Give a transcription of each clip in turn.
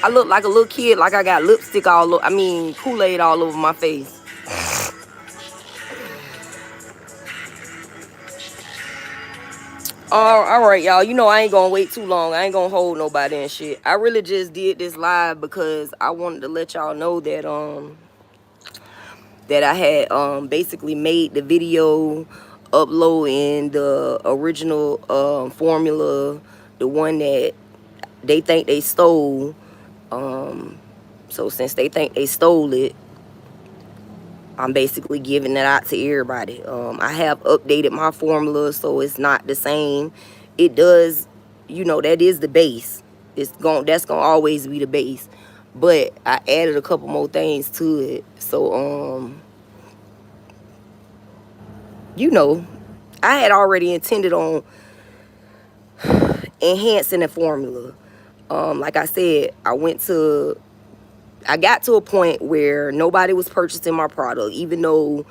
I look like a little kid, like I got lipstick all over, Kool-Aid all over my face. All right, y'all. You know I ain't gonna wait too long. I ain't gonna hold nobody and shit. I really just did this live because I wanted to let y'all know that I had basically made the video uploading the original formula, the one that they think they stole. So since they think they stole it, I'm basically giving it out to everybody. I have updated my formula so it's not the same. It does, that is the base. That's gonna always be the base. But I added a couple more things to it. So I had already intended on enhancing the formula. Like I said, I got to a point where nobody was purchasing my product, even though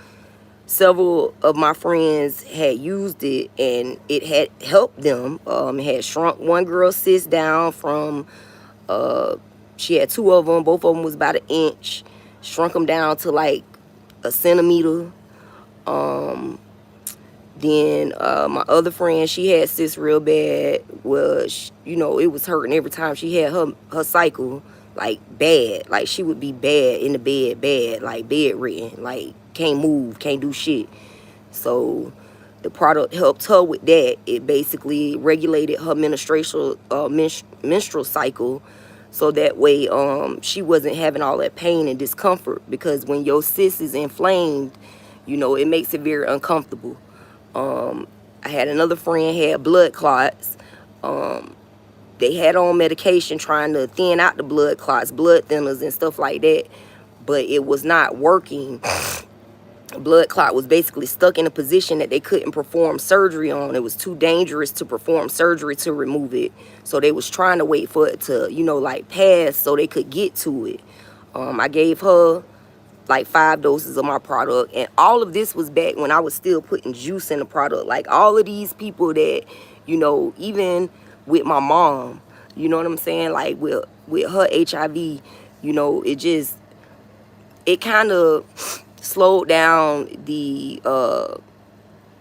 several of my friends had used it and it had helped them. It had shrunk one girl's cyst down from, she had two of them, both of them was about 1 inch, shrunk them down to like 1 centimeter. Then my other friend, she had cysts real bad. Well, it was hurting every time she had her cycle, like bad. Like she would be bad in the bed, bad, like bedridden, like can't move, can't do shit. So the product helped her with that. It basically regulated her menstrual cycle, so that way she wasn't having all that pain and discomfort, because when your cyst is inflamed, it makes it very uncomfortable. I had another friend had blood clots. They had on medication trying to thin out the blood clots, blood thinners and stuff like that, but it was not working. Blood clot was basically stuck in a position that they couldn't perform surgery on. It was too dangerous to perform surgery to remove it. So they was trying to wait for it to, like pass so they could get to it. I gave her like 5 doses of my product, and all of this was back when I was still putting juice in the product. Like all of these people that, even with my mom, you know what I'm saying, like with her HIV, it kind of slowed down the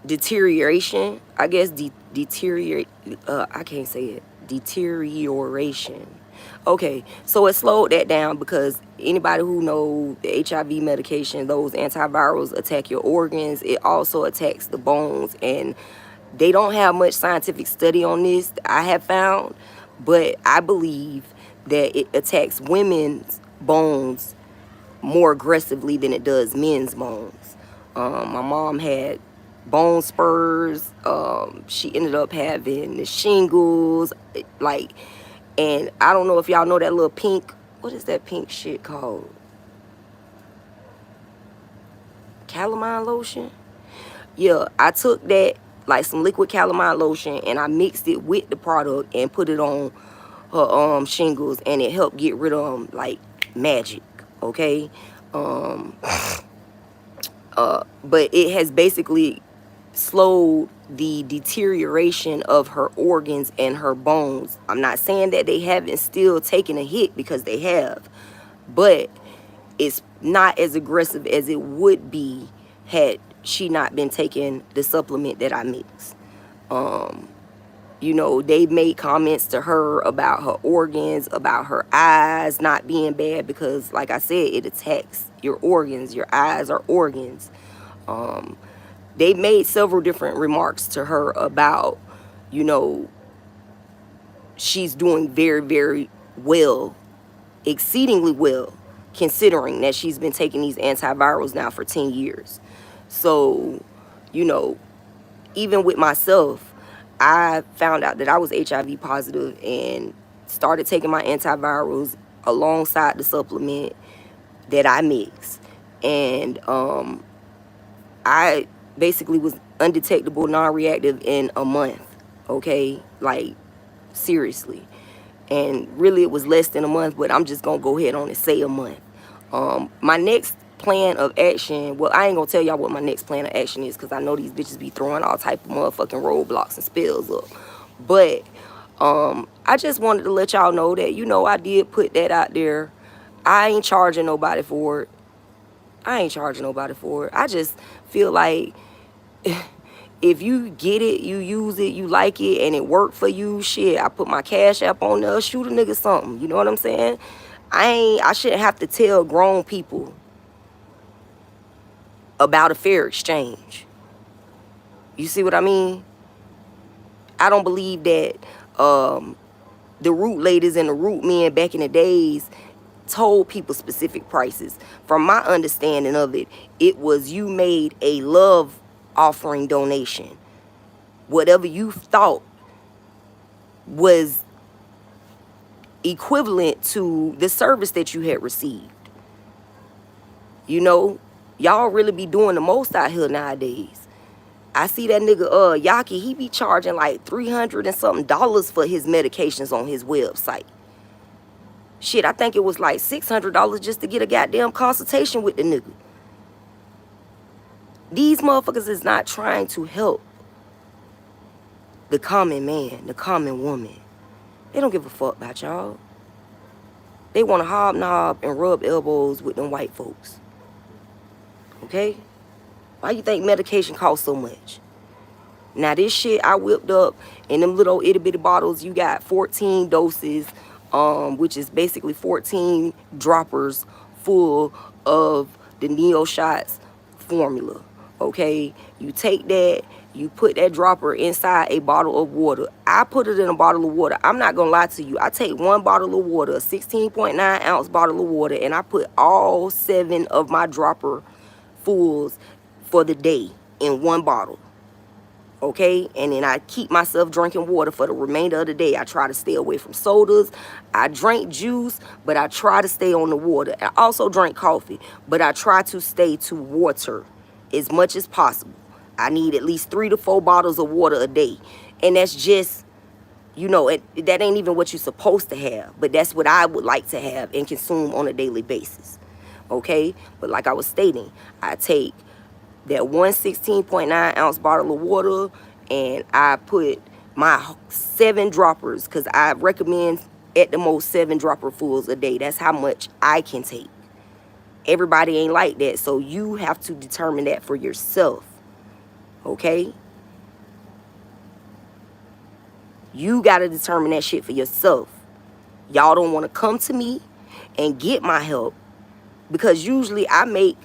deterioration, I guess. I can't say it. Deterioration. Okay, so it slowed that down because anybody who knows the HIV medication, those antivirals attack your organs. It also attacks the bones, and they don't have much scientific study on this, I have found, but I believe that it attacks women's bones more aggressively than it does men's bones. My mom had bone spurs. She ended up having the shingles, and I don't know if y'all know that little pink, what is that pink shit called? Calamine lotion? Yeah, I took that, like some liquid calamine lotion, and I mixed it with the product and put it on her shingles, and it helped get rid of them like magic, okay? But it has basically slowed the deterioration of her organs and her bones. I'm not saying that they haven't still taken a hit, because they have, but it's not as aggressive as it would be had she not been taking the supplement that I mix. They made comments to her about her organs, about her eyes not being bad, because like I said, it attacks your organs. Your eyes are organs. They made several different remarks to her about, she's doing very, very well, exceedingly well, considering that she's been taking these antivirals now for 10 years. So, you know, even with myself, I found out that I was HIV positive and started taking my antivirals alongside the supplement that I mix. And I basically was undetectable, non-reactive in a month. Okay, like seriously. And really it was less than a month, but I'm just gonna go ahead on and say a month. My next plan of action, well, I ain't gonna tell y'all what my next plan of action is, because I know these bitches be throwing all type of motherfucking roadblocks and spells up. But I just wanted to let y'all know that, you know, I did put that out there. I ain't charging nobody for it. I just feel like if you get it, you use it, you like it, and it worked for you, shit, I put my Cash App on there, shoot a nigga something. You know what I'm saying? I shouldn't have to tell grown people about a fair exchange. You see what I mean? I don't believe that the root ladies and the root men back in the days told people specific prices. From my understanding of it, it was you made a love offering donation. Whatever you thought was equivalent to the service that you had received. You know, y'all really be doing the most out here nowadays. I see that nigga Yaki, he be charging like $300 and something for his medications on his website. Shit, I think it was like $600 just to get a goddamn consultation with the nigga. These motherfuckers is not trying to help the common man, the common woman. They don't give a fuck about y'all. They want to hobnob and rub elbows with them white folks. Okay? Why you think medication costs so much? Now this shit I whipped up in them little itty bitty bottles, you got 14 doses, which is basically 14 droppers full of the Neo Shots formula. Okay? You take that, you put that dropper inside a bottle of water. I put it in a bottle of water. I'm not gonna lie to you. I take one bottle of water, a 16.9 ounce bottle of water, and I put all 7 of my dropper fulls for the day in one bottle. Okay, and then I keep myself drinking water for the remainder of the day. I try to stay away from sodas. I drink juice, but I try to stay on the water. I also drink coffee, but I try to stay to water as much as possible. I need at least 3 to 4 bottles of water a day, and that's just, you know, that ain't even what you're supposed to have, but that's what I would like to have and consume on a daily basis. Okay, but like I was stating, I take that one 16.9 ounce bottle of water, and I put my 7 droppers, because I recommend at the most 7 dropper fulls a day. That's how much I can take. Everybody ain't like that, so you have to determine that for yourself. Okay? You got to determine that shit for yourself. Y'all don't want to come to me and get my help, because usually I make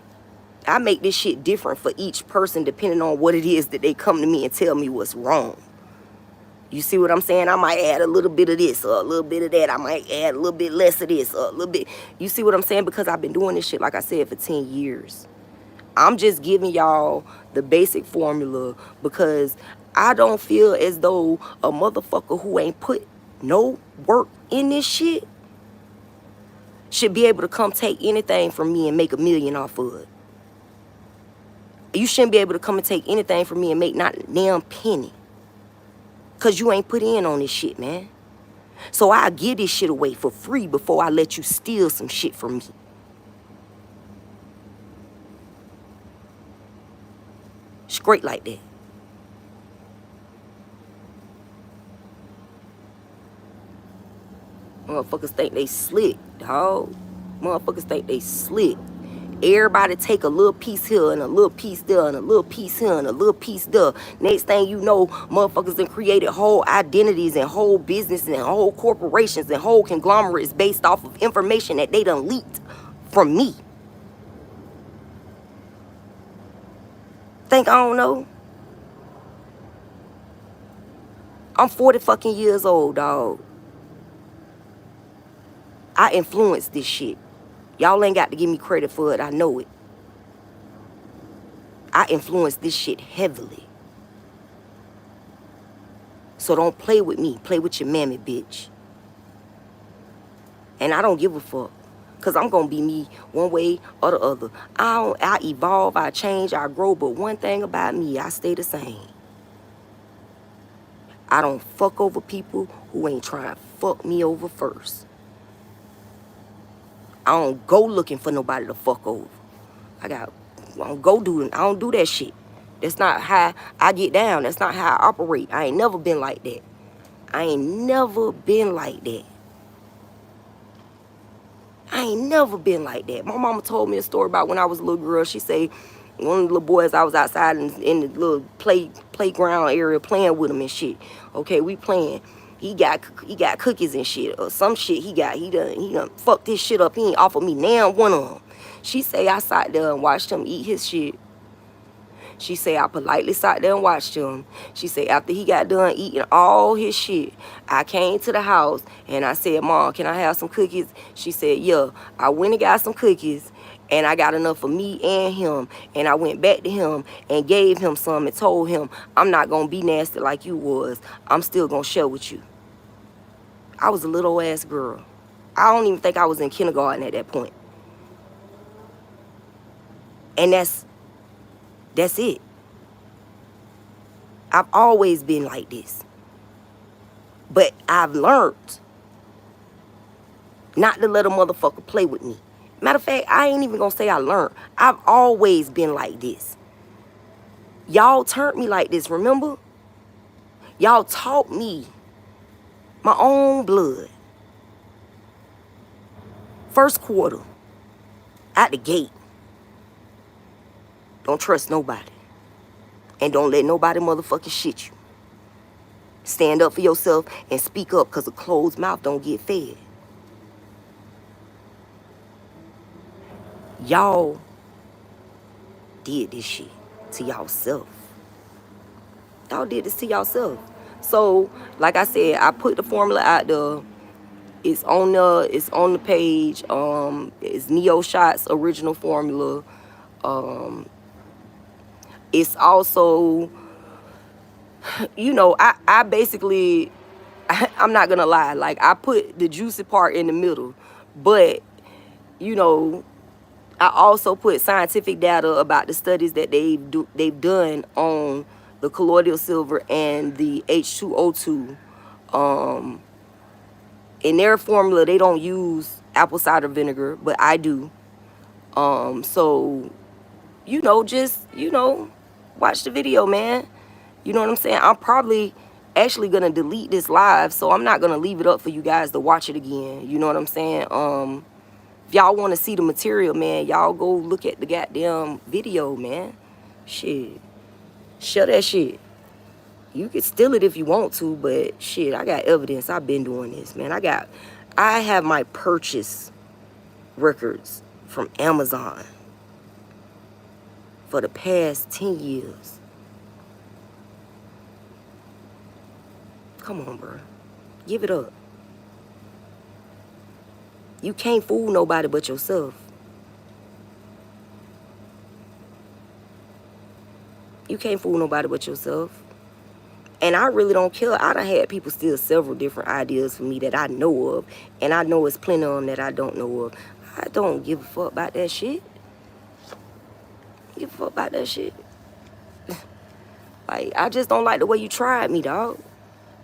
this shit different for each person depending on what it is that they come to me and tell me what's wrong. You see what I'm saying? I might add a little bit of this or a little bit of that. I might add a little bit less of this or a little bit. You see what I'm saying? Because I've been doing this shit, like I said, for 10 years. I'm just giving y'all the basic formula because I don't feel as though a motherfucker who ain't put no work in this shit should be able to come take anything from me and make $1 million off of it. You shouldn't be able to come and take anything from me and make not a damn penny. Because you ain't put in on this shit, man. So I give this shit away for free before I let you steal some shit from me. Straight like that. Motherfuckers think they slick, dog. Motherfuckers think they slick. Everybody take a little piece here and a little piece there and a little piece here and a little piece there. Next thing you know, motherfuckers done created whole identities and whole businesses and whole corporations and whole conglomerates based off of information that they done leaked from me. Think I don't know? I'm 40 fucking years old, dog. I influenced this shit. Y'all ain't got to give me credit for it. I know it. I influence this shit heavily. So don't play with me. Play with your mammy, bitch. And I don't give a fuck. Because I'm going to be me one way or the other. I evolve, I change, I grow. But one thing about me, I stay the same. I don't fuck over people who ain't trying to fuck me over first. I don't go looking for nobody to fuck over. I don't do that shit. That's not how I get down. That's not how I operate. I ain't never been like that. I ain't never been like that. I ain't never been like that. My mama told me a story about when I was a little girl. She say one of the little boys, I was outside in the little playground area playing with him and shit. Okay, we playing. He got cookies and shit or some shit. He done fucked this shit up. He ain't offered me now one of them. She say I sat there and watched him eat his shit. She say I politely sat there and watched him. She say after he got done eating all his shit, I came to the house and I said, Mom, can I have some cookies? She said, yeah. I went and got some cookies and I got enough for me and him. And I went back to him and gave him some and told him, I'm not going to be nasty like you was. I'm still going to share with you. I was a little ass girl. I don't even think I was in kindergarten at that point. And that's it. I've always been like this. But I've learned not to let a motherfucker play with me. Matter of fact, I ain't even gonna say I learned. I've always been like this. Y'all turned me like this, remember? Y'all taught me my own blood. First quarter, out the gate. Don't trust nobody. And don't let nobody motherfucking shit you. Stand up for yourself and speak up, because a closed mouth don't get fed. Y'all did this shit to y'allself. Y'all did this to y'allself. So, like I said, I put the formula out there. It's on the page. It's Neo Shot's original formula. It's also, you know, I basically, I'm not gonna lie, like I put the juicy part in the middle, but you know, I also put scientific data about the studies that they've done on the colloidal silver and the H2O2. In their formula, they don't use apple cider vinegar, but I do. So, you know, just, you know, watch the video, man. You know what I'm saying? I'm probably actually gonna delete this live, so I'm not gonna leave it up for you guys to watch it again. You know what I'm saying? If y'all want to see the material, man, y'all go look at the goddamn video, man. Shit. Share that shit. You can steal it if you want to, but shit, I got evidence. I've been doing this, man. I have my purchase records from Amazon for the past 10 years. Come on, bro. Give it up. You can't fool nobody but yourself. You can't fool nobody but yourself. And I really don't care. I done had people steal several different ideas from me that I know of. And I know it's plenty of them that I don't know of. I don't give a fuck about that shit. Give a fuck about that shit. Like, I just don't like the way you tried me, dog.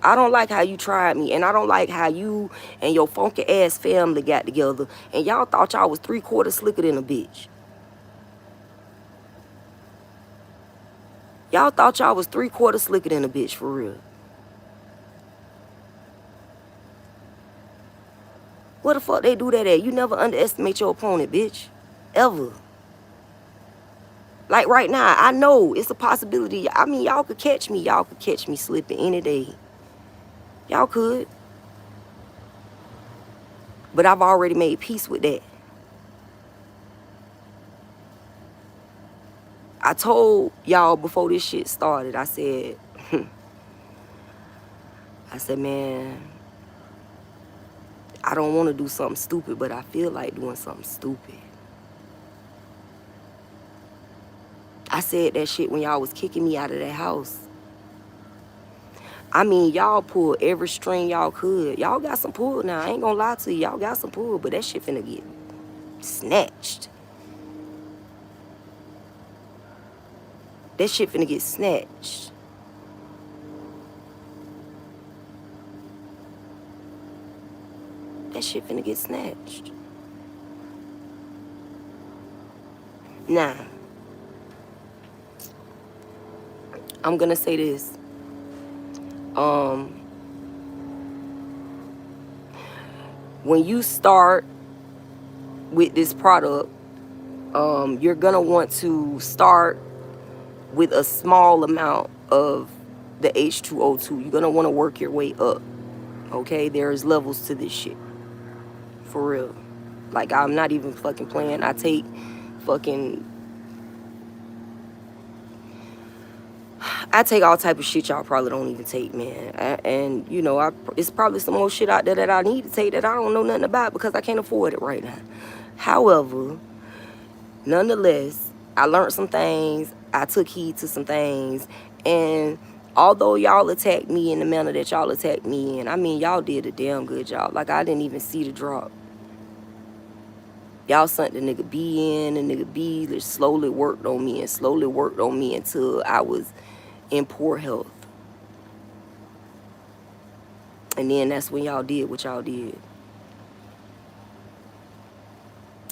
I don't like how you tried me. And I don't like how you and your funky ass family got together. And y'all thought y'all was 3/4 slicker than a bitch. Y'all thought y'all was 3/4 slicker than a bitch, for real. Where the fuck they do that at? You never underestimate your opponent, bitch. Ever. Like right now, I know it's a possibility. I mean, y'all could catch me. Y'all could catch me slipping any day. Y'all could. But I've already made peace with that. I told y'all before this shit started, I said, man, I don't want to do something stupid, but I feel like doing something stupid. I said that shit when y'all was kicking me out of that house. I mean, y'all pulled every string y'all could. Y'all got some pull now. I ain't gonna lie to you. Y'all got some pull, but that shit finna get snatched. That shit finna get snatched. That shit finna get snatched. Now, I'm gonna say this. When you start with this product, you're gonna want to start with a small amount of the H2O2. You're gonna want to work your way up. Okay, there's levels to this shit. For real. Like, I'm not even fucking playing. I take all type of shit y'all probably don't even take, man. And you know, it's probably some more shit out there that I need to take that I don't know nothing about because I can't afford it right now. However, nonetheless, I learned some things. I took heed to some things. And although y'all attacked me in the manner that y'all attacked me in, I mean, y'all did a damn good job. Like, I didn't even see the drop. Y'all sent the nigga B in, and nigga B just slowly worked on me until I was in poor health. And then that's when y'all did what y'all did.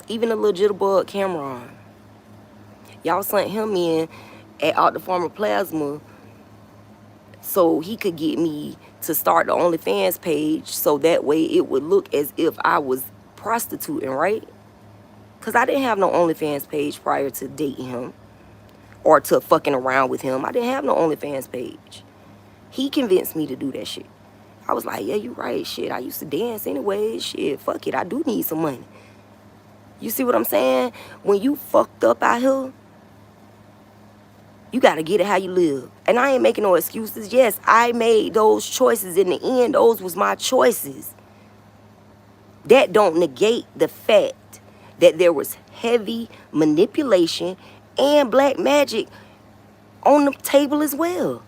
Even the little jitterbug Cameron. Y'all sent him in at Out the Farmer Plasma so he could get me to start the OnlyFans page so that way it would look as if I was prostituting, right? Because I didn't have no OnlyFans page prior to dating him or to fucking around with him. I didn't have no OnlyFans page. He convinced me to do that shit. I was like, yeah, you right, shit. I used to dance anyway. Shit, fuck it. I do need some money. You see what I'm saying? When you fucked up out here, you got to get it how you live. And I ain't making no excuses. Yes, I made those choices. In the end, those was my choices. That don't negate the fact that there was heavy manipulation and black magic on the table as well.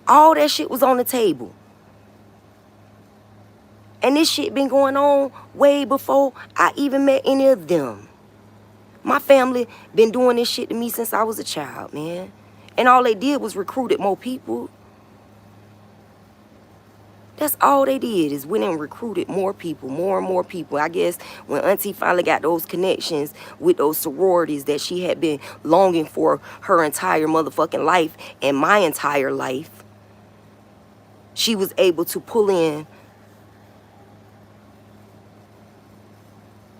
All that shit was on the table. And this shit been going on way before I even met any of them. My family been doing this shit to me since I was a child, man. And all they did was recruited more people. That's all they did is went and recruited more people, more and more people. I guess when Auntie finally got those connections with those sororities that she had been longing for her entire motherfucking life and my entire life, she was able to pull in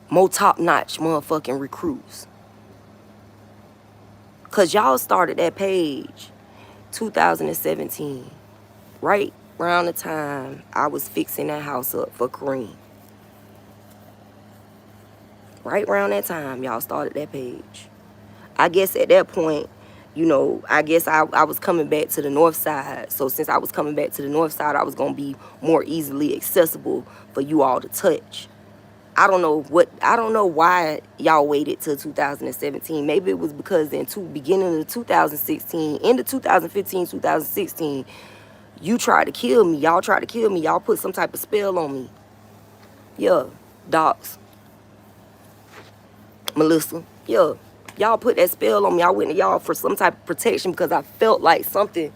more top-notch motherfucking recruits. Because y'all started that page 2017, right around the time I was fixing that house up for Kareem. Right around that time, y'all started that page. I guess at that point, you know, I guess I was coming back to the north side. So since I was coming back to the north side, I was going to be more easily accessible for you all to touch. I don't know why y'all waited till 2017. Maybe it was because in beginning of 2016, into 2015, 2016, you tried to kill me. Y'all tried to kill me. Y'all put some type of spell on me. Yeah, docs. Melissa. Yeah, y'all put that spell on me. I went to y'all for some type of protection because I felt like something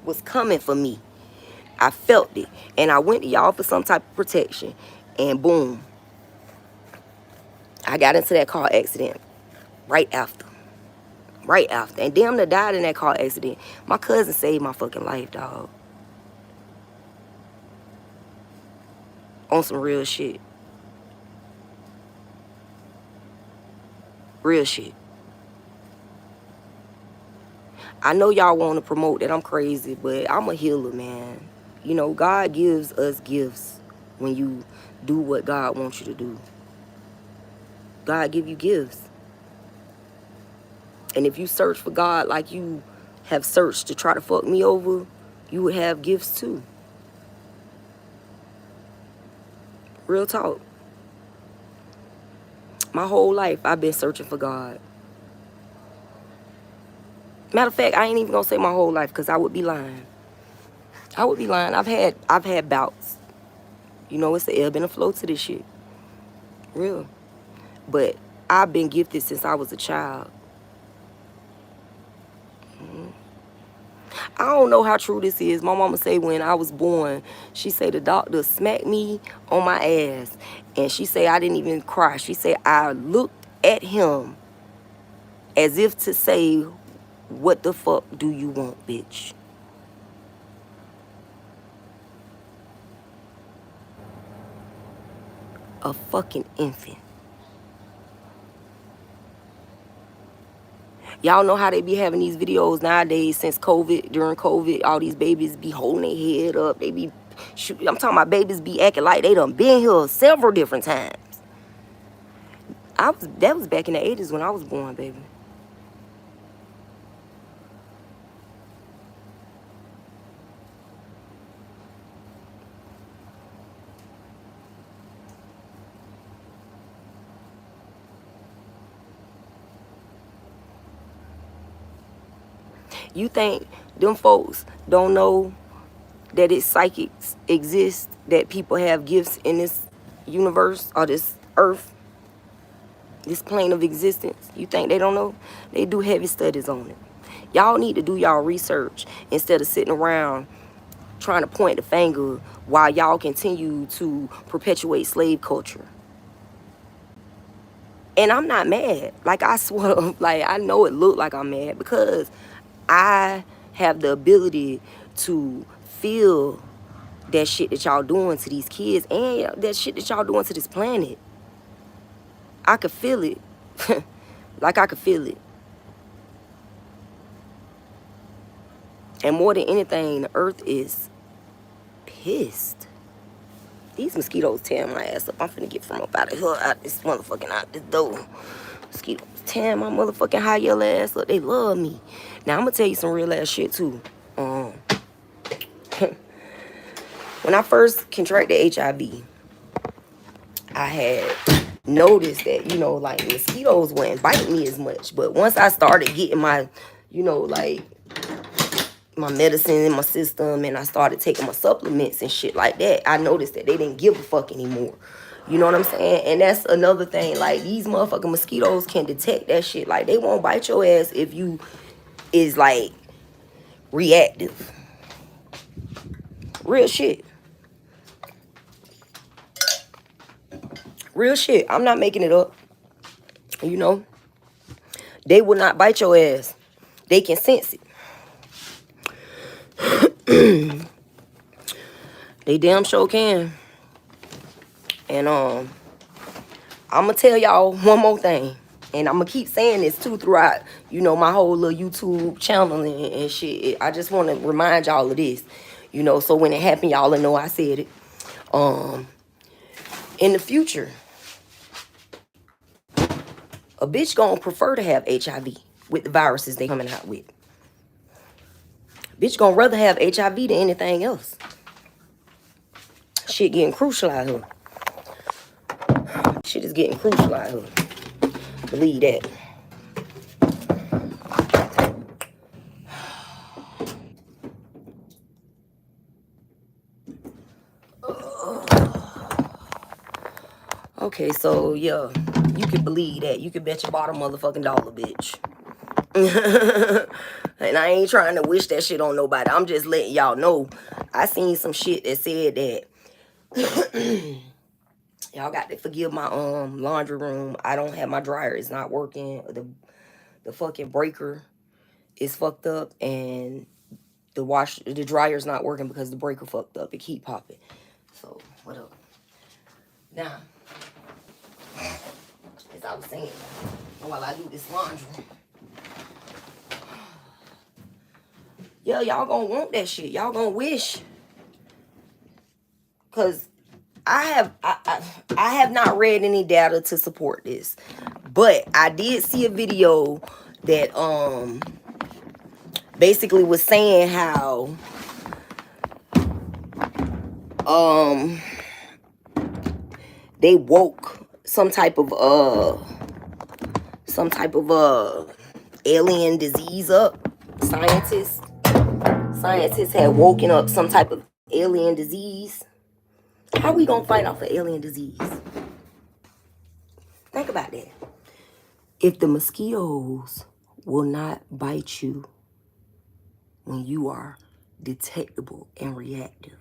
was coming for me. I felt it. And I went to y'all for some type of protection. And boom. I got into that car accident right after. Right after. And damn near died in that car accident. My cousin saved my fucking life, dog. On some real shit. Real shit. I know y'all want to promote that I'm crazy, but I'm a healer, man. You know, God gives us gifts when you do what God wants you to do. God give you gifts. And if you search for God like you have searched to try to fuck me over, you would have gifts too. Real talk. My whole life, I've been searching for God. Matter of fact, I ain't even gonna say my whole life because I would be lying. I would be lying. I've had bouts. You know, it's the ebb and the flow to this shit. Real. But I've been gifted since I was a child. I don't know how true this is. My mama say when I was born, she say the doctor smacked me on my ass. And she say I didn't even cry. She say I looked at him as if to say, what the fuck do you want, bitch? A fucking infant. Y'all know how they be having these videos nowadays since COVID, during COVID, all these babies be holding their head up. They be, I'm talking about babies be acting like they done been here several different times. That was back in the 80s when I was born, baby. You think them folks don't know that it's psychics exist, that people have gifts in this universe or this earth, this plane of existence? You think they don't know? They do heavy studies on it. Y'all need to do y'all research instead of sitting around trying to point the finger while y'all continue to perpetuate slave culture. And I'm not mad. Like, I swear, like, I know it looked like I'm mad because I have the ability to feel that shit that y'all doing to these kids and that shit that y'all doing to this planet. I could feel it. Like, I could feel it. And more than anything, the earth is pissed. These mosquitoes tearing my ass up. I'm finna get from up out of here, out this motherfucking, out this door. Mosquitoes tearing my motherfucking high yellow ass up. They love me. Now, I'm gonna tell you some real ass shit, too. When I first contracted HIV, I had noticed that, you know, like, mosquitoes wouldn't bite me as much. But once I started getting my, you know, like, my medicine in my system and I started taking my supplements and shit like that, I noticed that they didn't give a fuck anymore. You know what I'm saying? And that's another thing. Like, these motherfucking mosquitoes can detect that shit. Like, they won't bite your ass if you is, like, reactive. Real shit. Real shit. I'm not making it up. You know? They will not bite your ass. They can sense it. They damn sure can. And I'm gonna tell y'all one more thing. And I'm gonna keep saying this too throughout, you know, my whole little YouTube channel and shit. I just want to remind y'all of this. You know, so when it happened, y'all will know I said it. In the future, a bitch gonna prefer to have HIV with the viruses they coming out with. Bitch gonna rather have HIV than anything else. Shit getting crucial out here. Shit is getting crucial out here. Believe that. Okay, so yeah, you can believe that. You can bet your bottom motherfucking dollar, bitch. And I ain't trying to wish that shit on nobody. I'm just letting y'all know. I seen some shit that said that y'all got to forgive my laundry room. I don't have my dryer. It's not working. The fucking breaker is fucked up, and the dryer's not working because the breaker fucked up. It keep popping. So what up? Now, as I was saying, while I do this laundry, yeah, y'all gonna want that shit. Y'all gonna wish. Cause I have not read any data to support this. But I did see a video that basically was saying how they woke some type of alien disease up. scientists had woken up some type of alien disease. How we gonna fight off an alien disease? Think about that. If the mosquitoes will not bite you when you are detectable and reactive,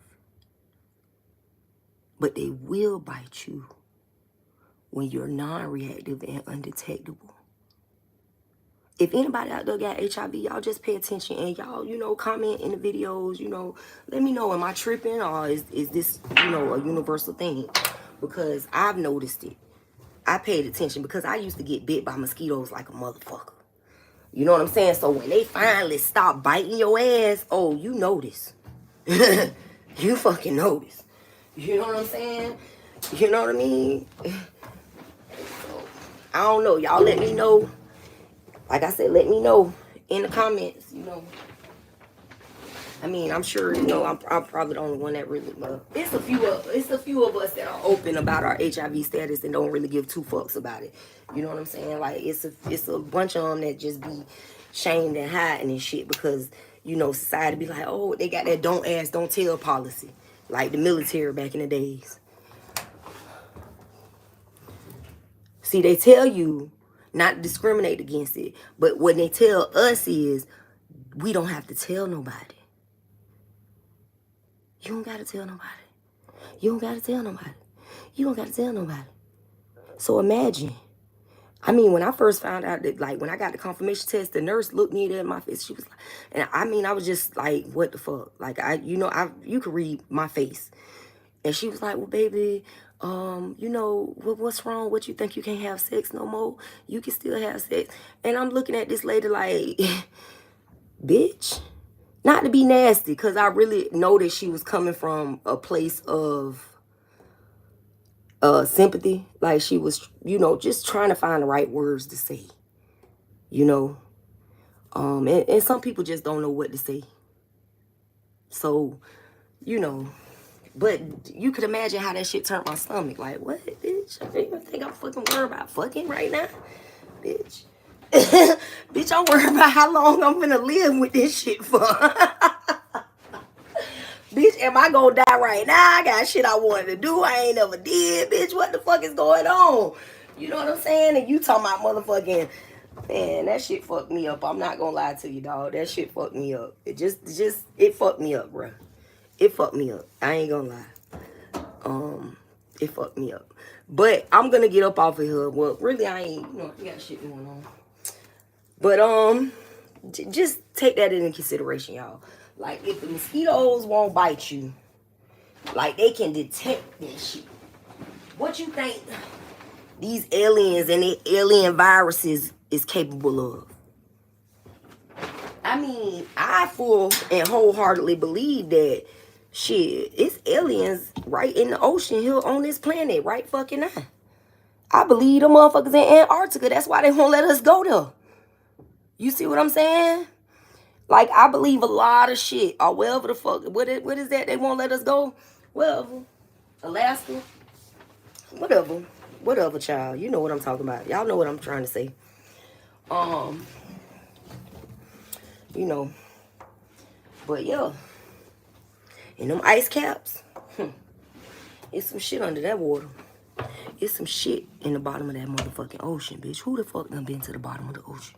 but they will bite you when you're non-reactive and undetectable. If anybody out there got HIV, y'all just pay attention and y'all, comment in the videos, let me know, am I tripping or is this, a universal thing? Because I've noticed it. I paid attention because I used to get bit by mosquitoes like a motherfucker. You know what I'm saying? So when they finally stop biting your ass, oh, you notice. You fucking notice. You know what I'm saying? You know what I mean? I don't know. Y'all let me know. Like I said, let me know in the comments, I mean, I'm sure, I'm probably the only one that really, it's a few of us that are open about our HIV status and don't really give two fucks about it. You know what I'm saying? Like, it's a bunch of them that just be shamed and hiding and shit because, society be like, oh, they got that don't ask, don't tell policy. Like the military back in the days. See, they tell you not to discriminate against it. But what they tell us is, we don't have to tell nobody. You don't got to tell nobody. You don't got to tell nobody. You don't got to tell nobody. So imagine. I mean, when I first found out that, like, when I got the confirmation test, the nurse looked me in my face. She was like, and I mean, I was just like, what the fuck? Like, you could read my face. And she was like, well, baby, what's wrong? What, you think you can't have sex no more? You can still have sex. And I'm looking at this lady like, bitch. Not to be nasty, because I really know that she was coming from a place of sympathy. Like she was, just trying to find the right words to say. And some people just don't know what to say. So, but you could imagine how that shit turned my stomach. Like, what, bitch? I think I'm fucking worried about fucking right now? Bitch. Bitch, I'm worried about how long I'm gonna live with this shit for. Bitch, am I gonna die right now? I got shit I wanted to do. I ain't never did. Bitch, what the fuck is going on? You know what I'm saying? And you talking about motherfucking, man, that shit fucked me up. I'm not gonna lie to you, dog. That shit fucked me up. It fucked me up, bruh. It fucked me up. I ain't gonna lie. It fucked me up. But I'm gonna get up off of here. Well, really, I ain't, I got shit going on. But, just take that into consideration, y'all. Like, if the mosquitoes won't bite you, like, they can detect that shit. What you think these aliens and the alien viruses is capable of? I mean, I full and wholeheartedly believe that shit, it's aliens right in the ocean here on this planet right fucking now. I believe the motherfuckers in Antarctica. That's why they won't let us go there. You see what I'm saying? Like, I believe a lot of shit, or wherever the fuck, what is that they won't let us go? Wherever. Alaska. Whatever, child. You know what I'm talking about. Y'all know what I'm trying to say. But yeah. And them ice caps, it's some shit under that water. It's some shit in the bottom of that motherfucking ocean, bitch. Who the fuck done been to the bottom of the ocean?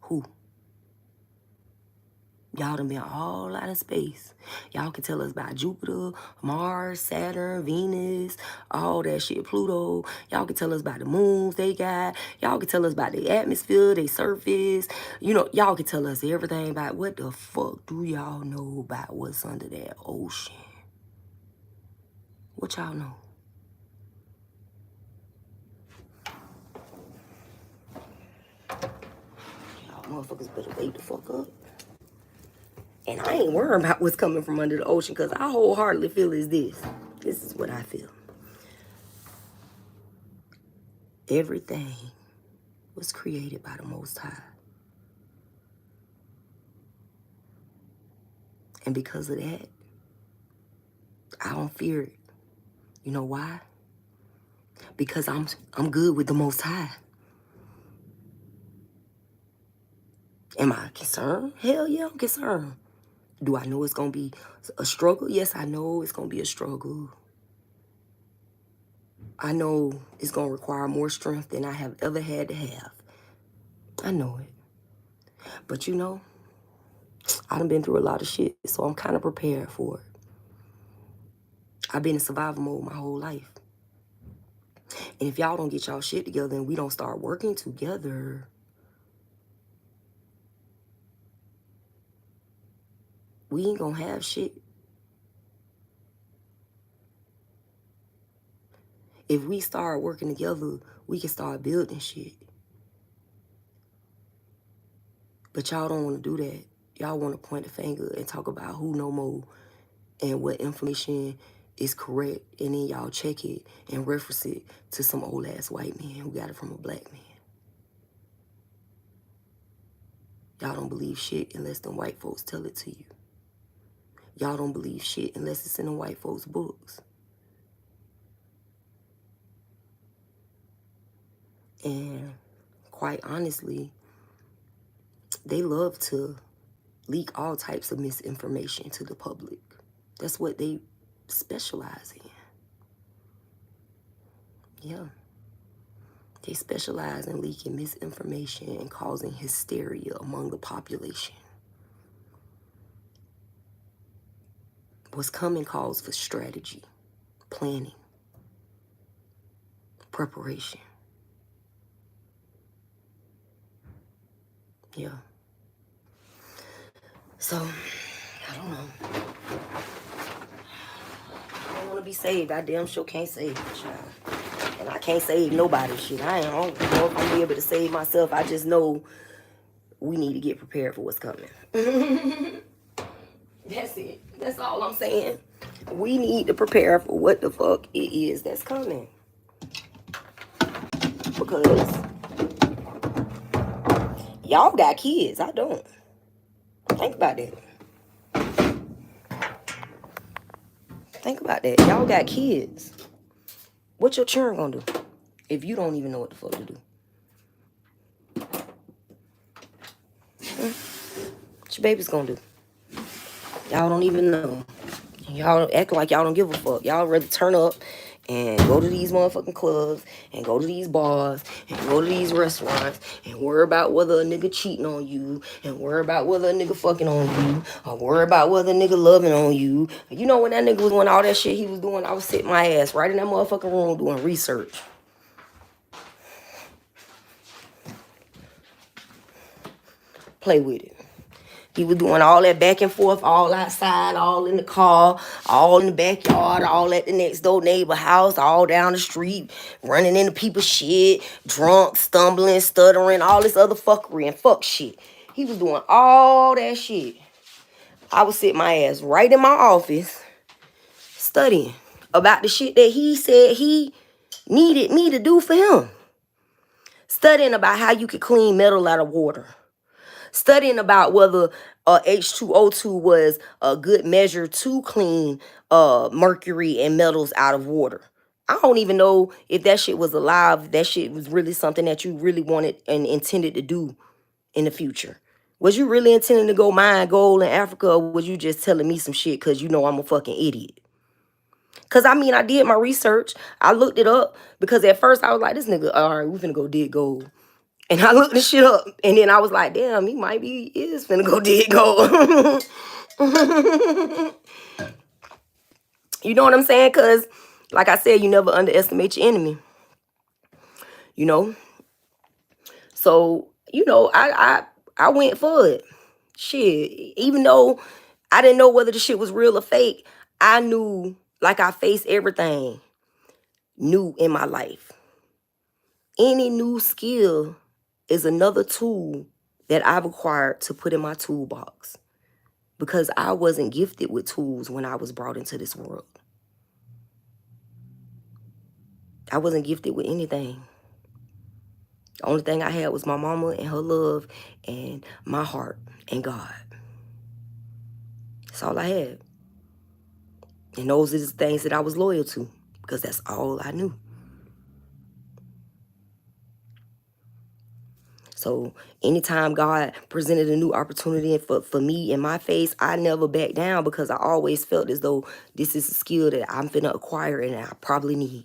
Who? Y'all done been all out of space. Y'all can tell us about Jupiter, Mars, Saturn, Venus, all that shit, Pluto. Y'all can tell us about the moons they got. Y'all can tell us about the atmosphere, their surface. Y'all can tell us everything about what the fuck do y'all know about what's under that ocean? What y'all know? Y'all motherfuckers better wake the fuck up. And I ain't worrying about what's coming from under the ocean, because I wholeheartedly feel is this. This is what I feel. Everything was created by the Most High. And because of that, I don't fear it. You know why? Because I'm good with the Most High. Am I concerned? Hell yeah, I'm concerned. Do I know it's going to be a struggle? Yes, I know it's going to be a struggle. I know it's going to require more strength than I have ever had to have. I know it. But you know, I done been through a lot of shit, so I'm kind of prepared for it. I've been in survival mode my whole life. And if y'all don't get y'all shit together and we don't start working together, we ain't gonna have shit. If we start working together, we can start building shit. But y'all don't want to do that. Y'all want to point the finger and talk about who know more and what information is correct. And then y'all check it and reference it to some old ass white man who got it from a black man. Y'all don't believe shit unless them white folks tell it to you. Y'all don't believe shit unless it's in the white folks' books. And quite honestly, they love to leak all types of misinformation to the public. That's what they specialize in. Yeah. They specialize in leaking misinformation and causing hysteria among the population. What's coming calls for strategy, planning, preparation. Yeah. So, I don't know. I don't want to be saved. I damn sure can't save the child. And I can't save nobody. Shit, I don't know if I'm going to be able to save myself. I just know we need to get prepared for what's coming. That's it. That's all I'm saying. We need to prepare for what the fuck it is that's coming. Because y'all got kids. I don't. Think about that. Think about that. Y'all got kids. What your children gonna do if you don't even know what the fuck to do? What your baby's gonna do? Y'all don't even know. Y'all act like y'all don't give a fuck. Y'all rather turn up and go to these motherfucking clubs and go to these bars and go to these restaurants and worry about whether a nigga cheating on you and worry about whether a nigga fucking on you or worry about whether a nigga loving on you. You know when that nigga was doing all that shit he was doing, I was sitting my ass right in that motherfucking room doing research. Play with it. He was doing all that back and forth, all outside, all in the car, all in the backyard, all at the next door neighbor house, all down the street, running into people's shit, drunk, stumbling, stuttering, all this other fuckery and fuck shit. He was doing all that shit. I would sit my ass right in my office studying about the shit that he said he needed me to do for him. Studying about how you could clean metal out of water. Studying about whether H2O2 was a good measure to clean mercury and metals out of water. I don't even know if that shit was alive, that shit was really something that you really wanted and intended to do in the future. Was you really intending to go mine gold in Africa, or was you just telling me some shit because you know I'm a fucking idiot? Because, I mean, I did my research. I looked it up because at first I was like, this nigga, all right, we finna go dig gold. And I looked this shit up, and then I was like, damn, he might be is finna go dig gold. You know what I'm saying? Because, like I said, you never underestimate your enemy. You know? So, you know, I went for it. Shit. Even though I didn't know whether the shit was real or fake, I knew, like I faced everything new in my life. Any new skill is another tool that I've acquired to put in my toolbox. Because I wasn't gifted with tools when I was brought into this world. I wasn't gifted with anything. The only thing I had was my mama and her love and my heart and God. That's all I had. And those are the things that I was loyal to because that's all I knew. So anytime God presented a new opportunity for me in my face, I never backed down because I always felt as though this is a skill that I'm finna acquire and I probably need.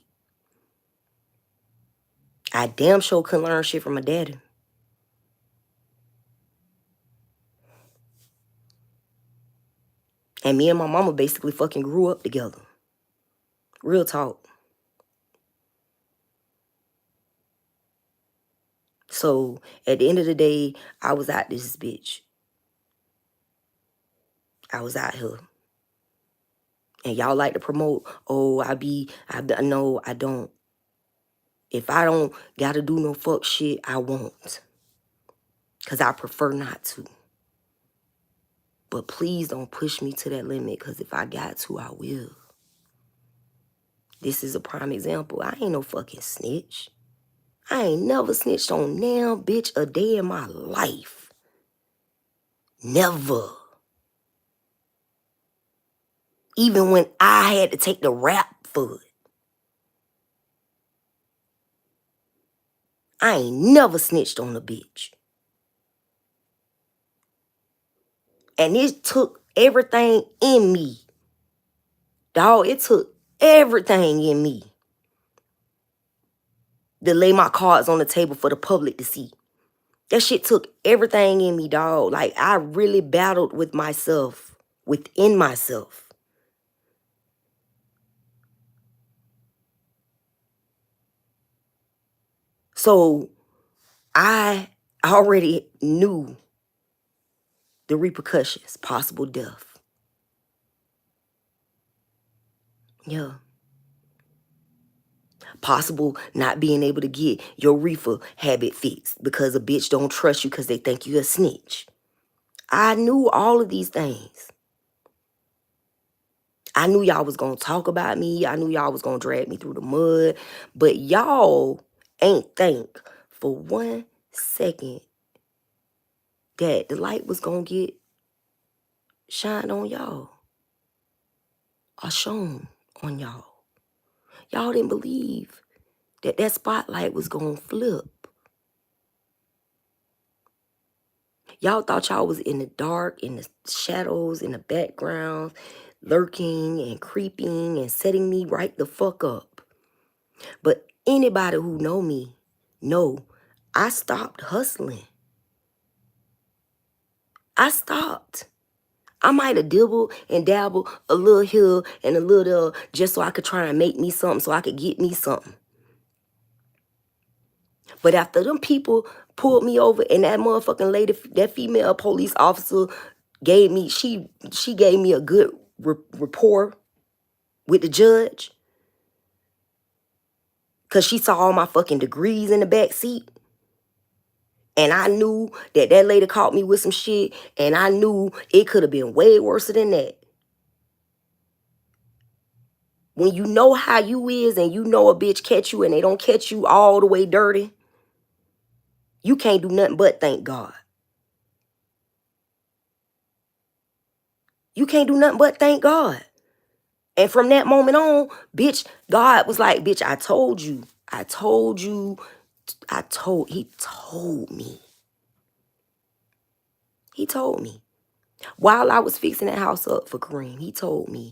I damn sure couldn't learn shit from my daddy. And me and my mama basically fucking grew up together. Real talk. So at the end of the day, I was out this bitch. I was out here. And y'all like to promote, oh, no, I don't. If I don't gotta do no fuck shit, I won't. Because I prefer not to. But please don't push me to that limit, because if I got to, I will. This is a prime example. I ain't no fucking snitch. I ain't never snitched on now, bitch, a day in my life. Never. Even when I had to take the rap for it. I ain't never snitched on a bitch. And it took everything in me. Dog, it took everything in me to lay my cards on the table for the public to see. That shit took everything in me, dog. Like, I really battled with myself, within myself. So, I already knew the repercussions, possible death. Yeah. Possible not being able to get your reefer habit fixed because a bitch don't trust you because they think you a snitch. I knew all of these things. I knew y'all was going to talk about me. I knew y'all was going to drag me through the mud. But y'all ain't think for 1 second that the light was going to get shined on y'all or shown on y'all. Y'all didn't believe that that spotlight was going to flip. Y'all thought y'all was in the dark, in the shadows, in the background, lurking and creeping and setting me right the fuck up. But anybody who know me know I stopped hustling. I stopped. I might have dibbled and dabbled a little here and a little there just so I could try and make me something, so I could get me something. But after them people pulled me over and that motherfucking lady, that female police officer gave me, she gave me a good rapport with the judge. Because she saw all my fucking degrees in the back seat. And I knew that that lady caught me with some shit. And I knew it could have been way worse than that. When you know how you is and you know a bitch catch you and they don't catch you all the way dirty, you can't do nothing but thank God. You can't do nothing but thank God. And from that moment on, bitch, God was like, bitch, I told you. He told me. He told me. While I was fixing that house up for Kareem, he told me.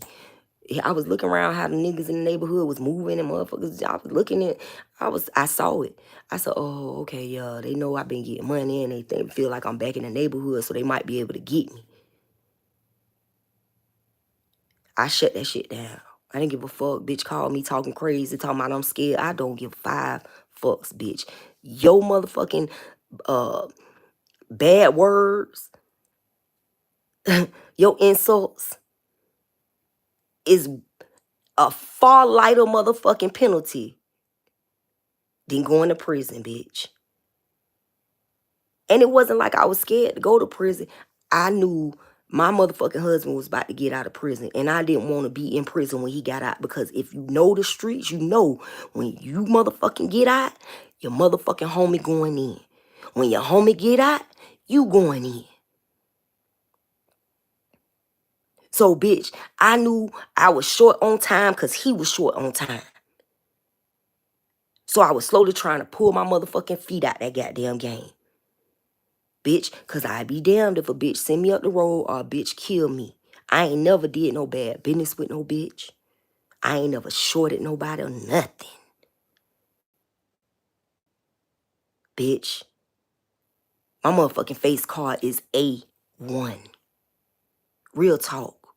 I was looking around how the niggas in the neighborhood was moving and motherfuckers. I was looking at, I saw it. I said, oh, okay, yeah, they know I've been getting money and they feel like I'm back in the neighborhood, so they might be able to get me. I shut that shit down. I didn't give a fuck. Bitch called me talking crazy, talking about I'm scared. I don't give 5 fucks, bitch. Your motherfucking bad words, your insults is a far lighter motherfucking penalty than going to prison, bitch. And it wasn't like I was scared to go to prison. I knew my motherfucking husband was about to get out of prison. And I didn't want to be in prison when he got out. Because if you know the streets, you know when you motherfucking get out, your motherfucking homie going in. When your homie get out, you going in. So, bitch, I knew I was short on time because he was short on time. So I was slowly trying to pull my motherfucking feet out that goddamn game. Bitch, because I be damned if a bitch send me up the road or a bitch kill me. I ain't never did no bad business with no bitch. I ain't never shorted nobody or nothing. Bitch. My motherfucking face card is A1. Real talk.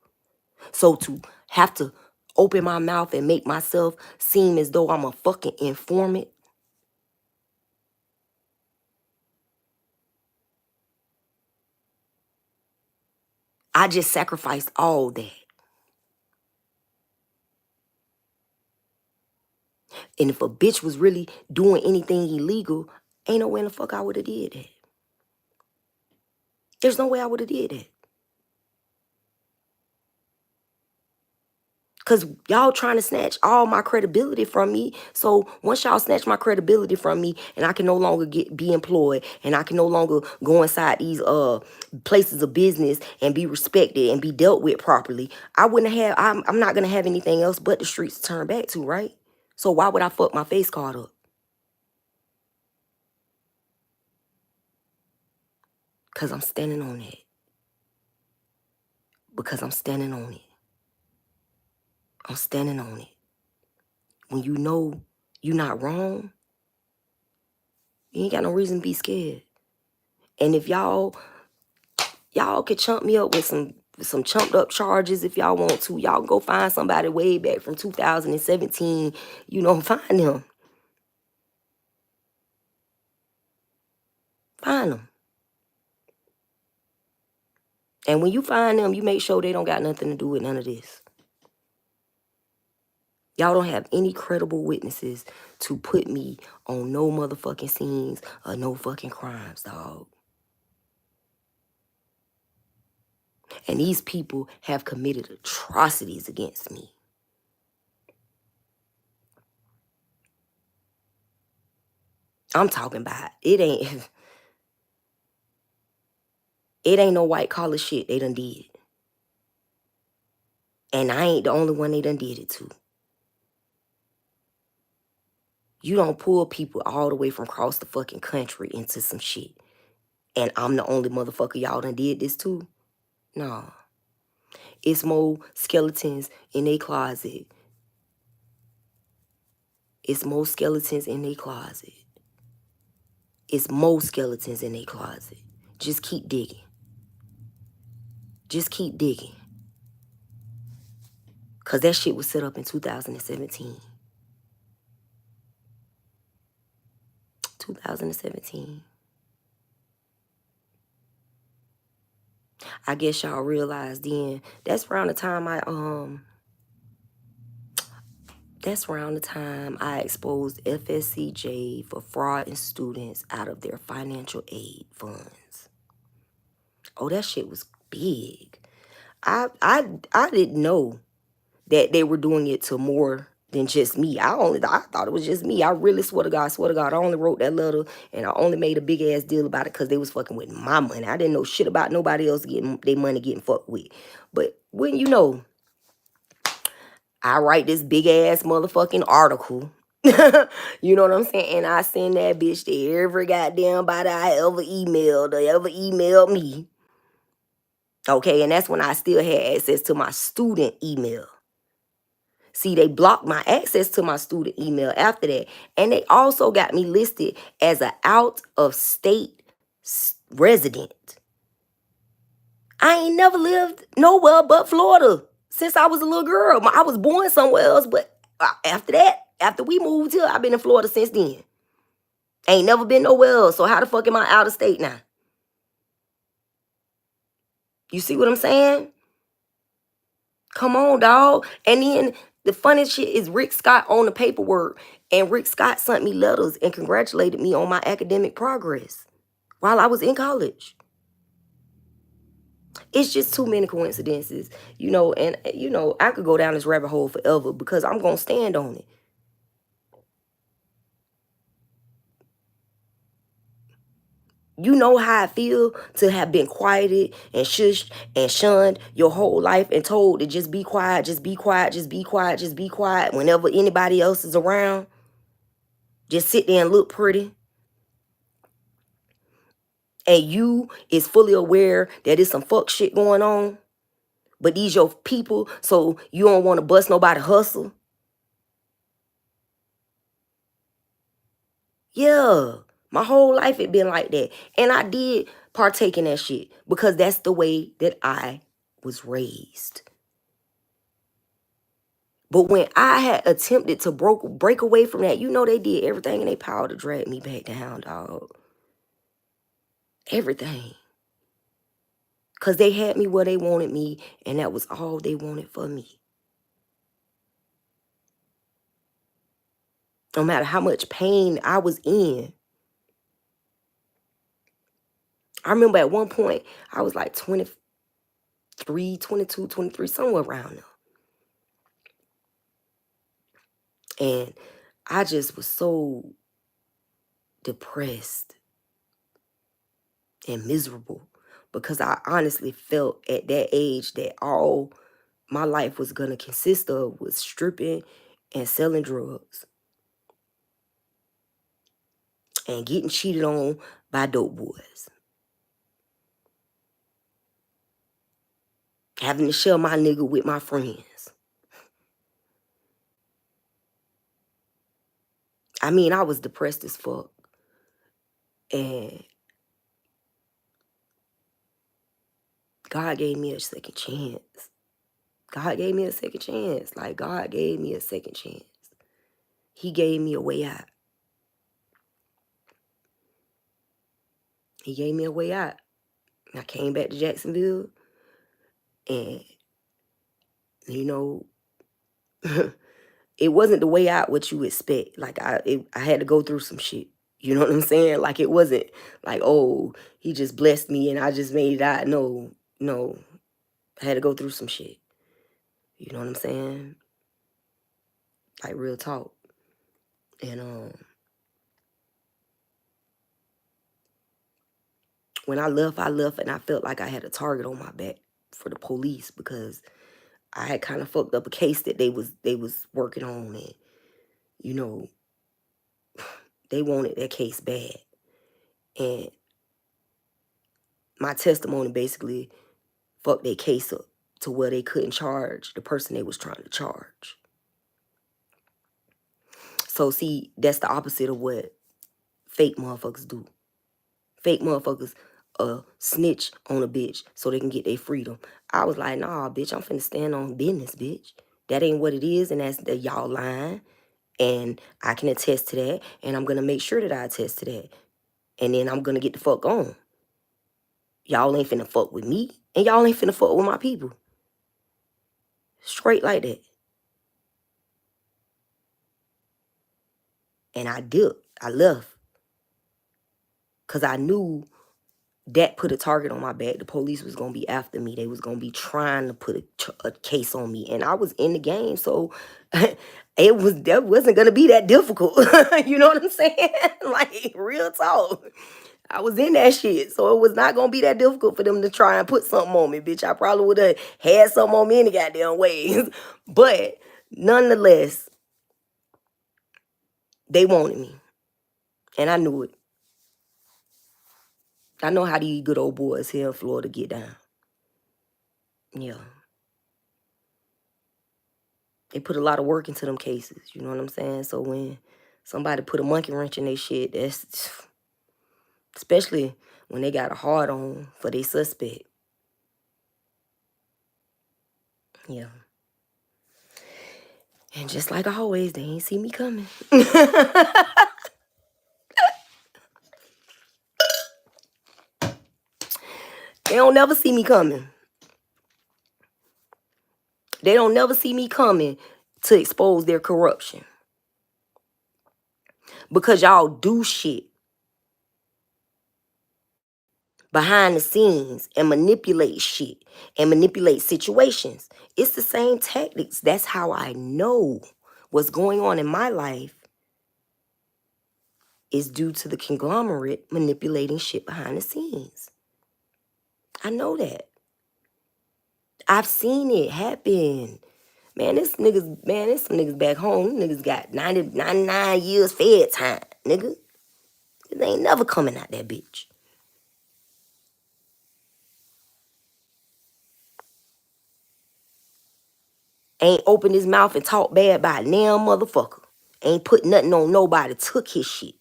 So to have to open my mouth and make myself seem as though I'm a fucking informant, I just sacrificed all that. And if a bitch was really doing anything illegal, ain't no way in the fuck I would have did that. There's no way I would have did that. Because y'all trying to snatch all my credibility from me. So once y'all snatch my credibility from me and I can no longer be employed and I can no longer go inside these places of business and be respected and be dealt with properly, I'm not going to have anything else but the streets to turn back to, right? So why would I fuck my face card up? Because I'm standing on it. Because I'm standing on it. I'm standing on it. When you know you're not wrong, you ain't got no reason to be scared. And if y'all could chump me up with some chumped up charges if y'all want to. Y'all go find somebody way back from 2017, find them. Find them. And when you find them, you make sure they don't got nothing to do with none of this. Y'all don't have any credible witnesses to put me on no motherfucking scenes or no fucking crimes, dog. And these people have committed atrocities against me. I'm talking about it ain't no white collar shit they done did. And I ain't the only one they done did it to. You don't pull people all the way from across the fucking country into some shit. And I'm the only motherfucker y'all done did this to? Nah. It's more skeletons in their closet. It's more skeletons in their closet. It's more skeletons in their closet. Just keep digging. Just keep digging. Because that shit was set up in 2017. 2017. I guess y'all realized then that's around the time I exposed FSCJ for fraud in students out of their financial aid funds. Oh, that shit was big. I didn't know that they were doing it to more than just me. I thought it was just me. I really swear to God, I only wrote that letter and I only made a big ass deal about it because they was fucking with my money. I didn't know shit about nobody else getting their money getting fucked with. But when I write this big ass motherfucking article. You know what I'm saying? And I send that bitch to every goddamn body I ever emailed me. Okay, and that's when I still had access to my student email. See, they blocked my access to my student email after that. And they also got me listed as an out-of-state resident. I ain't never lived nowhere but Florida since I was a little girl. I was born somewhere else, but after we moved here, I've been in Florida since then. Ain't never been nowhere else. So how the fuck am I out of state now? You see what I'm saying? Come on, dog. And then the funniest shit is Rick Scott on the paperwork. And Rick Scott sent me letters and congratulated me on my academic progress while I was in college. It's just too many coincidences, and I could go down this rabbit hole forever because I'm going to stand on it. You know how I feel to have been quieted and shushed and shunned your whole life and told to just be quiet, just be quiet, just be quiet, just be quiet whenever anybody else is around. Just sit there and look pretty. and you is fully aware that there's some fuck shit going on, but these your people, so you don't want to bust nobody hustle. Yeah, my whole life it been like that. And I did partake in that shit because that's the way that I was raised. But when I had attempted to break away from that, you know they did everything in their power to drag me back down, dog. Everything. Because they had me where they wanted me, and that was all they wanted for me. No matter how much pain I was in. I remember at one point, I was like 23, 22, 23, somewhere around there. And I just was so depressed and miserable because I honestly felt at that age that all my life was going to consist of was stripping and selling drugs and getting cheated on by dope boys. Having to share my nigga with my friends. I mean, I was depressed as fuck. And God gave me a second chance. God gave me a second chance. Like, God gave me a second chance. He gave me a way out. He gave me a way out. I came back to Jacksonville and, you know, it wasn't the way out what you expect. Like, I had to go through some shit. You know what I'm saying? Like, it wasn't like, oh, he just blessed me and I just made it out. No. I had to go through some shit. You know what I'm saying? Like, real talk. And when I left and I felt like I had a target on my back for the police because I had kind of fucked up a case that they was working on, and you know, they wanted that case bad. And my testimony basically fucked their case up to where they couldn't charge the person they was trying to charge. So see, that's the opposite of what fake motherfuckers do. Fake motherfuckers snitch on a bitch so they can get their freedom. I was like, nah, bitch, I'm finna stand on business, bitch. That ain't what it is, and that's the y'all lying. And I can attest to that, and I'm gonna make sure that I attest to that. And then I'm gonna get the fuck on. Y'all ain't finna fuck with me, and y'all ain't finna fuck with my people. Straight like that. And I dipped. I left. Because I knew that put a target on my back. The police was going to be after me. They was going to be trying to put a case on me. And I was in the game, so that wasn't going to be that difficult. You know what I'm saying? Like, real talk. I was in that shit, so it was not going to be that difficult for them to try and put something on me, bitch. I probably would have had something on me any goddamn ways. But nonetheless, they wanted me. And I knew it. I know how these good old boys here in Florida get down. Yeah. They put a lot of work into them cases, you know what I'm saying? So when somebody put a monkey wrench in their shit, that's, especially when they got a hard on for their suspect. Yeah. And just like always, they ain't see me coming. They don't never see me coming. They don't never see me coming to expose their corruption. Because y'all do shit behind the scenes and manipulate shit and manipulate situations. It's the same tactics. That's how I know what's going on in my life is due to the conglomerate manipulating shit behind the scenes. I know that. I've seen it happen. Man, this some niggas back home. Niggas got 99 years fed time, nigga. They ain't never coming out that bitch. Ain't opened his mouth and talked bad about a damn motherfucker. Ain't put nothing on nobody, took his shit.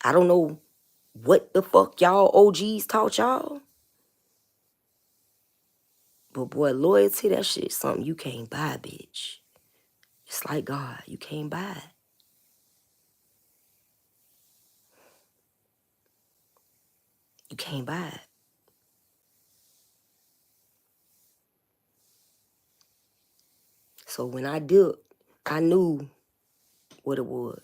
I don't know what the fuck y'all OGs taught y'all. But boy, loyalty, that shit is something you can't buy, bitch. It's like God, you can't buy it. You can't buy it. So when I dipped, I knew what it was.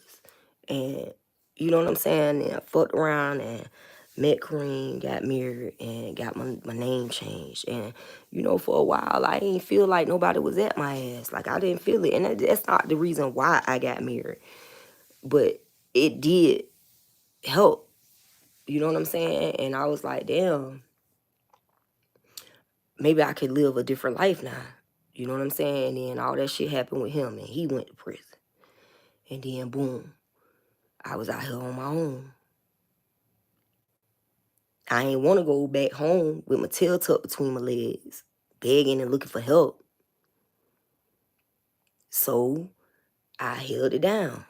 And you know what I'm saying? And I fucked around and met Kareem, got married, and got my name changed. And, you know, for a while, I didn't feel like nobody was at my ass. Like, I didn't feel it. And that's not the reason why I got married. But it did help. You know what I'm saying? And I was like, damn, maybe I could live a different life now. You know what I'm saying? And then all that shit happened with him, and he went to prison. And then, boom, I was out here on my own. I ain't want to go back home with my tail tucked between my legs, begging and looking for help. So I held it down.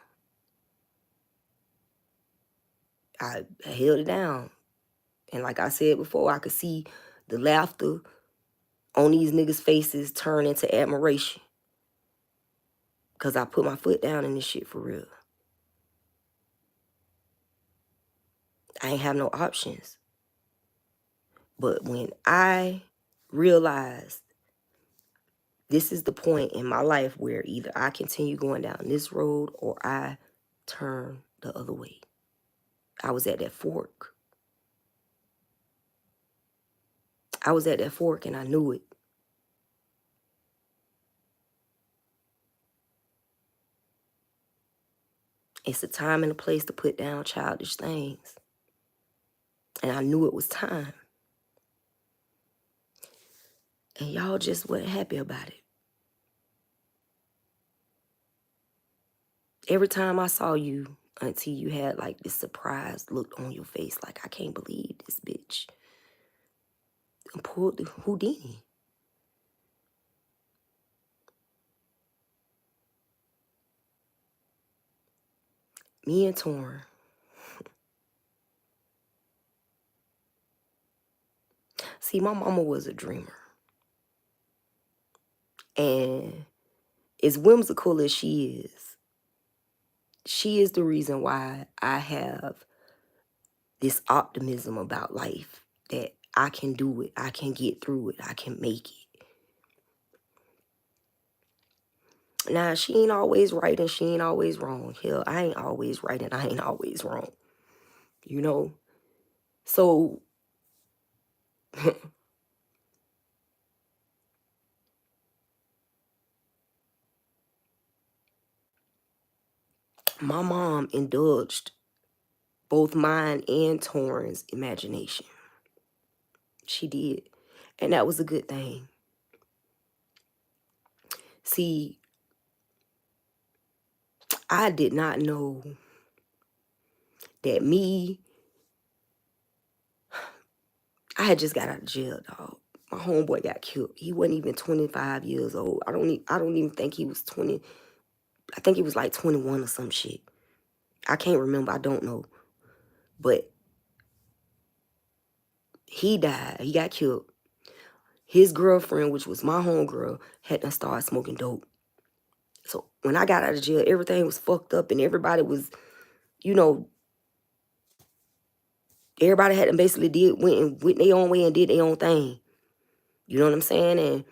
I held it down. And like I said before, I could see the laughter on these niggas' faces turn into admiration. Because I put my foot down in this shit for real. I ain't have no options. But when I realized this is the point in my life where either I continue going down this road or I turn the other way. I was at that fork. I was at that fork and I knew it. It's a time and a place to put down childish things. And I knew it was time. And y'all just weren't happy about it. Every time I saw you, Auntie, you had like this surprised look on your face, like, I can't believe this bitch. And pulled the Houdini. Me and Torn. See, my mama was a dreamer. And as whimsical as she is the reason why I have this optimism about life, that I can do it, I can get through it, I can make it. Now, she ain't always right and she ain't always wrong. Hell, I ain't always right and I ain't always wrong. You know? So, my mom indulged both mine and Torrance imagination. She did. And that was a good thing. See, I did not know that I had just got out of jail, dog. My homeboy got killed. He wasn't even 25 years old. I don't even think he was 20. I think he was like 21 or some shit. I can't remember. I don't know. But he died. He got killed. His girlfriend, which was my homegirl, had to start smoking dope. So when I got out of jail, everything was fucked up and everybody was, you know, everybody had to basically went their own way and did their own thing. You know what I'm saying? And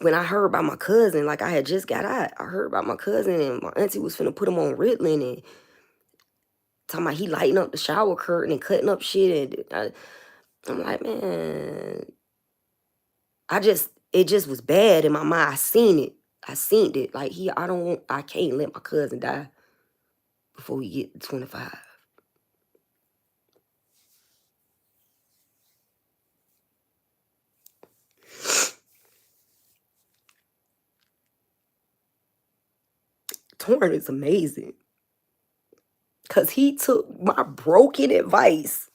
when I heard about my cousin, like I had just got out, I heard about my cousin and my auntie was finna put him on Ritalin and talking about he lighting up the shower curtain and cutting up shit. And I'm like, man, it just was bad in my mind. I seen it. Like I can't let my cousin die before we get to 25. Torn is amazing. Cause he took my broken advice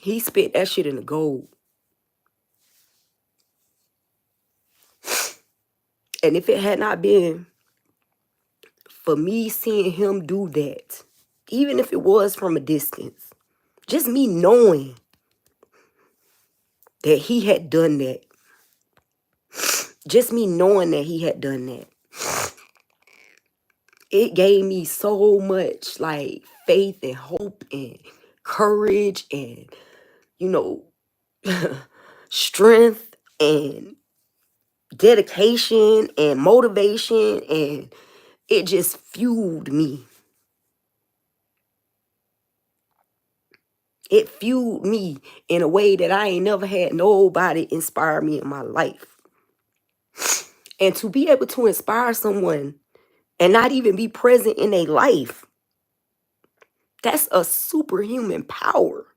He spit that shit in the gold. And if it had not been for me seeing him do that, even if it was from a distance, just me knowing that he had done that, just me knowing that he had done that, it gave me so much like faith and hope and courage and, you know, strength and dedication and motivation, and it just fueled me. It fueled me in a way that I ain't never had nobody inspire me in my life. And to be able to inspire someone and not even be present in their life, that's a superhuman power.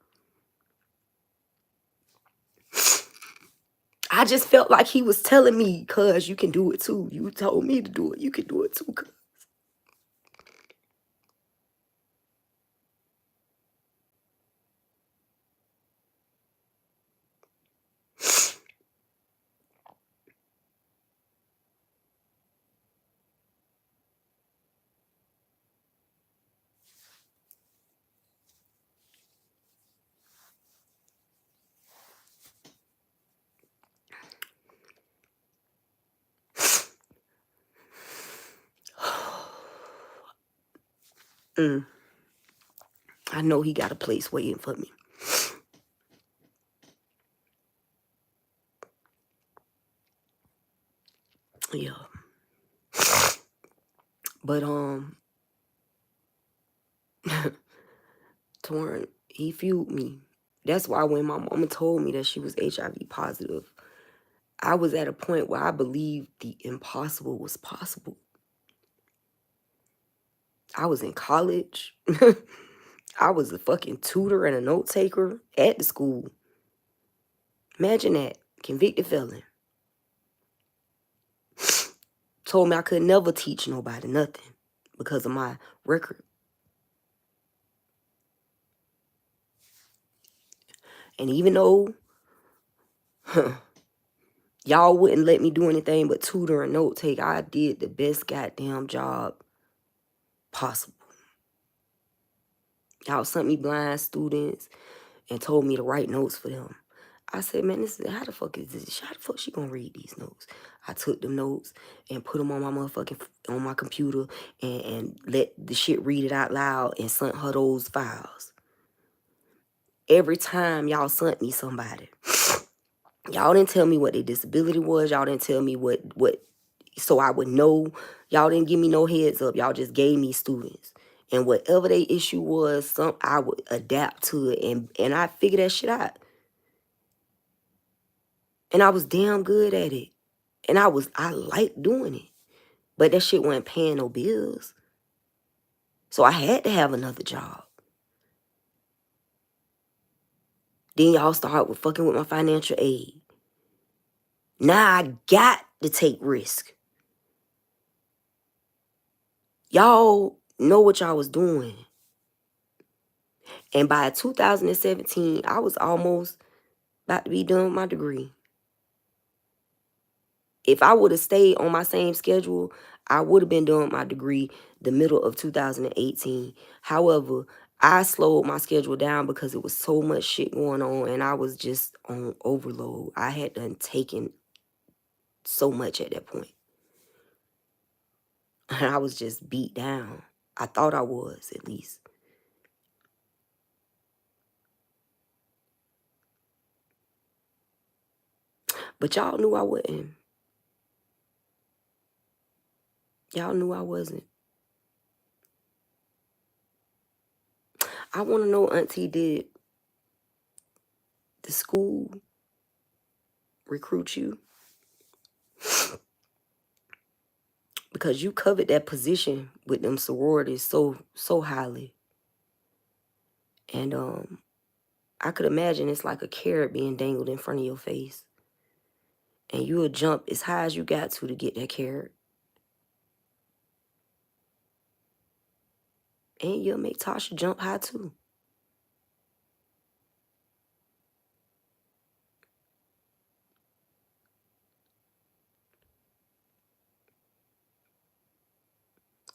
I just felt like he was telling me, cuz you can do it too. You told me to do it. You can do it too, cuz. I know he got a place waiting for me. Yeah. But Torn, he fueled me. That's why when my mama told me that she was HIV positive, I was at a point where I believed the impossible was possible. I was in college. I was a fucking tutor and a note taker at the school. Imagine that. Convicted felon. Told me I could never teach nobody nothing because of my record. And even though y'all wouldn't let me do anything but tutor and note take, I did the best goddamn job possible. Y'all sent me blind students and told me to write notes for them. I said, man, this is, how the fuck is this? How the fuck she gonna read these notes? I took them notes and put them on my motherfucking, on my computer and let the shit read it out loud and sent her those files. Every time y'all sent me somebody, y'all didn't tell me what their disability was. Y'all didn't tell me what, so I would know. Y'all didn't give me no heads up. Y'all just gave me students. And whatever their issue was, I would adapt to it. And I figured that shit out. And I was damn good at it. And I liked doing it. But that shit wasn't paying no bills. So I had to have another job. Then y'all start with fucking with my financial aid. Now I got to take risk. Y'all know what y'all was doing. And by 2017, I was almost about to be done with my degree. If I would have stayed on my same schedule, I would have been done with my degree the middle of 2018. However, I slowed my schedule down because it was so much shit going on and I was just on overload. I had done taken so much at that point. And I was just beat down. I thought I was, at least. But y'all knew I wasn't. Y'all knew I wasn't. I want to know, Auntie, did the school recruit you? Because you covered that position with them sororities so highly. And I could imagine it's like a carrot being dangled in front of your face. And you would jump as high as you got to get that carrot. And you'll make Tasha jump high too.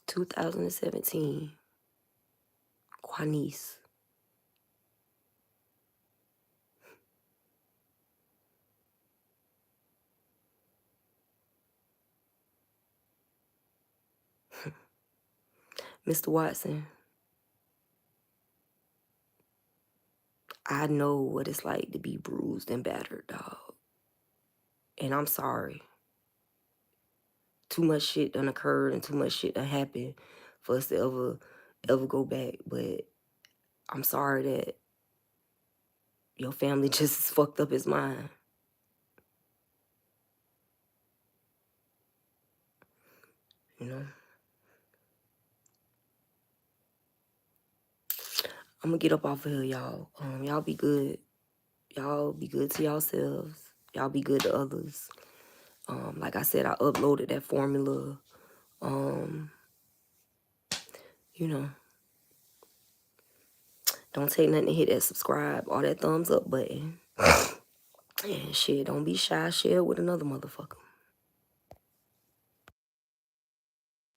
"2017, Quanice." Mr. Watson, I know what it's like to be bruised and battered, dog. And I'm sorry. Too much shit done occurred and too much shit done happened for us to ever go back. But I'm sorry that your family just as fucked up as mine. You know? I'm gonna get up off of here, y'all. Y'all be good. Y'all be good to yourselves. Y'all be good to others. Like I said, I uploaded that formula. You know, don't take nothing to hit that subscribe or that thumbs up button. And shit, don't be shy. Share with another motherfucker.